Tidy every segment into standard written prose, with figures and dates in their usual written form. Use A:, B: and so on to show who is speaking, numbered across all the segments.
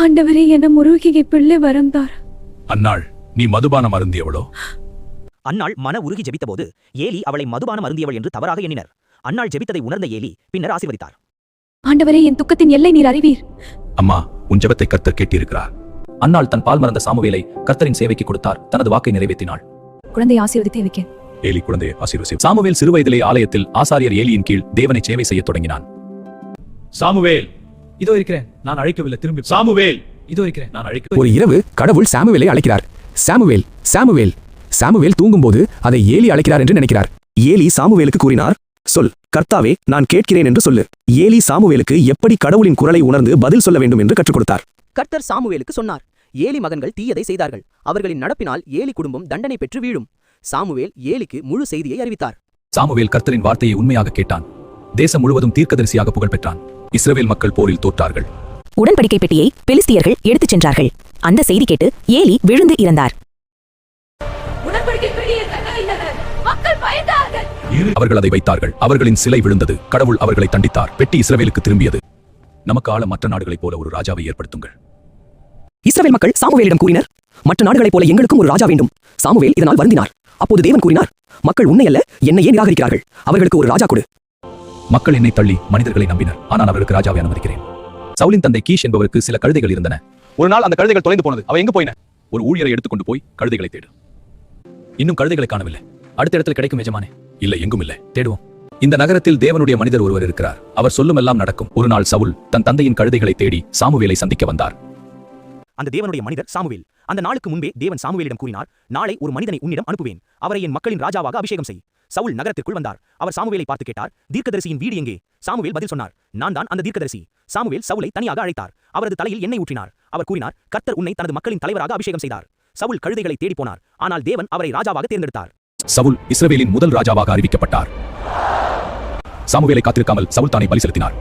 A: ஆண்டவரே, என முருகியை பிள்ளை வரந்தார்.
B: அன்னாள் நீ மதுபானம் அருந்தியவளோ?
C: அன்னாள் மன உருகி ஜெபித்தபோது ஏலி அவளை மதுபானம் அருந்தியவள் என்று தவறாக எண்ணினர். அன்னாள் ஜெபித்ததை உணர்ந்த ஏலி பின்னர் ஆசீர்வதித்தார்.
A: ஆண்டவரே, என் துக்கத்தின் எல்லை நீர் அறிவீர்.
B: அம்மா, உன் ஜெபத்தை கர்த்தர் கேட்டிருக்கிறார்.
D: அன்னாள் தன் பால் மறந்த சாமுவேலை கர்த்தரின் சேவைக்கு கொடுத்தார். தனது வாக்கை நிறைவேற்றினாள்.
A: குழந்தை ஆசீர்வதித்து வைக்கேன்.
B: ஏலி குழந்தையை ஆசீர்வதி. சாமுவேல் சிறுவயதிலே ஆலயத்தில் ஆசாரியர் ஏலியின் கீழ் தேவனை சேவை செய்யத் தொடங்கினான். சாமுவேல்,
D: இதோ இருக்கிறேன், நான் அழைக்கவில்லை, திரும்பி.
B: சாமுவேல்,
D: இதோ இருக்கிறேன், நான் அழைக்க.
E: ஒரு இரவு கடவுள் சாமுவேலை அழைக்கிறார். Samuel, Samuel. சாமுவேல் தூங்கும்போது அதை ஏலி அழைக்கிறார் என்று நினைக்கிறார். ஏலி சாமுவேலுக்கு கூறினார், சொல், கர்த்தாவே, நான் கேட்கிறேன் என்று சொல்லு. ஏலி சாமுவேலுக்கு எப்படி கடவுளின் குரலை உணர்ந்து பதில் சொல்ல வேண்டும் என்று கற்றுக் கொடுத்தார்.
C: கர்த்தர் சாமுவேலுக்கு சொன்னார், ஏலி மகன்கள் தீயதை செய்தார்கள். அவர்களின் நடப்பினால் ஏலி குடும்பம் தண்டனை பெற்று வீழும். சாமுவேல் ஏலிக்கு முழு செய்தியை அறிவித்தார்.
D: சாமுவேல் கர்த்தரின் வார்த்தையை உண்மையாக கேட்டான். தேசம் முழுவதும் தீர்க்கதரிசியாக புகழ் பெற்றான். இஸ்ரவேல் மக்கள் போரில் தோற்றார்கள்.
F: உடன்படிக்கை பெட்டியை பெலிஸ்தியர்கள் எடுத்துச் சென்றார்கள். அந்த செய்தி கேட்டு ஏலி விழுந்து இறந்தார்.
B: அவர்கள் அதை வைத்தார்கள். அவர்களின் சிலை விழுந்தது. கடவுள் அவர்களை தண்டித்தார். பெட்டி இஸ்ரவேலுக்கு திரும்பியது. நமக்கு ஆள மற்ற நாடுகளைப் போல ஒரு ராஜாவை ஏற்படுத்துங்கள்.
C: இஸ்ரவேல் மக்கள் சாமுவேலிடம் கூறினர், மற்ற நாடுகளைப் போல எங்களுக்கும் ஒரு ராஜா வேண்டும். சாமுவேல் இதனால் வருந்தினார். அப்போது தேவன் கூறினார், மக்கள் உன்னை அல்ல, என்னையே நிராகரிக்கிறார்கள். அவர்களுக்கு ஒரு ராஜா கொடு.
D: மக்கள் என்னை தள்ளி மனிதர்களை நம்பினர். ஆனால் அவர்களுக்கு ராஜாவை அனுமதிக்கிறேன். சவுலின் தந்தை கீஷ் என்பவருக்கு சில கழுதைகள் இருந்தன.
B: ஒரு நாள் அந்த கழுதைகள் தொலைந்து போனது. அவை எங்க போயின? ஒரு ஊழியரை எடுத்துக்கொண்டு போய் கழுதைகளை தேடு.
D: இன்னும் கழுதைகளை காணவில்லை. அடுத்த இடத்தில் கிடைக்கும் எஜமானே.
B: இல்லை, எங்கும் இல்லை.
D: தேடுவோம்.
B: இந்த நகரத்தில் தேவனுடைய மனிதர் ஒருவர் இருக்கிறார். அவர் சொல்லும் எல்லாம் நடக்கும். ஒரு நாள் சவுல் தன் தந்தையின் கழுதைகளை தேடி சாமுவேலை சந்திக்க வந்தார்.
C: அந்த தேவனுடைய மனிதர் சாமுவேல். அந்த நாளுக்கு முன்பே தேவன் சாமுவேலிடம் கூறினார், நாளை ஒரு மனிதனை உன்னிடம் அனுப்புவேன். அவரை என் மக்களின் ராஜாவாக அபிஷேகம் செய். சவுல் நகரத்திற்குள் வந்தார். அவர் சாமுவேலை பார்த்து கேட்டார், தீர்க்கதரிசியின் வீடு எங்கே? சாமுவேல் பதில் சொன்னார், நான் தான் அந்த தீர்க்கதரிசி. சாமுவேல் சவுலை தனியாக அழைத்தார். அவரது தலையில் எண்ணெய் ஊற்றினார். அவர் கூறினார், கர்த்தர் உன்னை தனது மக்களின் தலைவராக அபிஷேகம் செய்தார். சவுல் கழுதைகளை தேடி போனார். ஆனால் தேவன் அவரை ராஜாவாக தேர்ந்தெடுத்தார்.
B: சவுல் இஸ்ரவேலின் முதல் ராஜாவாக அறிவிக்கப்பட்டார். சாமுவேலை காத்திருக்காமல் சவுல் தானே பலி செலுத்தினார்.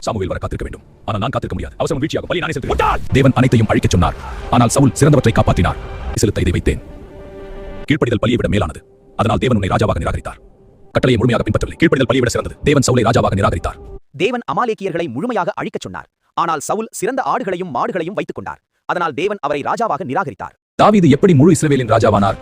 B: சாமுவேல் வர காத்திருக்க வேண்டும். ஆனால் நான் காத்திருக்க முடியாது. அவசரம் வீழ்ச்சியாக பலி நானே செலுத்துவேன். தேவன் அனைத்தையும் அழிக்கச் சொன்னார். ஆனால் சவுல் சிறந்தவற்றை காப்பாற்றினார். செலுத்த இதை வைத்தேன். கீழ்ப்படிதல் பலியை விட மேலானது. அதனால் தேவன் உன்னை ராஜாவாக நிராகரித்தார். கட்டளையை முழுமையாக பின்பற்றவில்லை. கீழ்ப்படிதல் பலியை விட சிறந்தது. தேவன் சவுலை ராஜாவாக நிராகரித்தார்.
C: தேவன் அமாலேக்கியர்களை முழுமையாக அழிக்கச் சொன்னார். ஆனால் சவுல் சிறந்த ஆடுகளையும் மாடுகளையும் வைத்துக் கொண்டார். அதனால் தேவன் அவரை ராஜாவாக நிராகரித்தார்.
B: தாவீது எப்படி முழு இஸ்ரவேலின் ராஜாவானார்?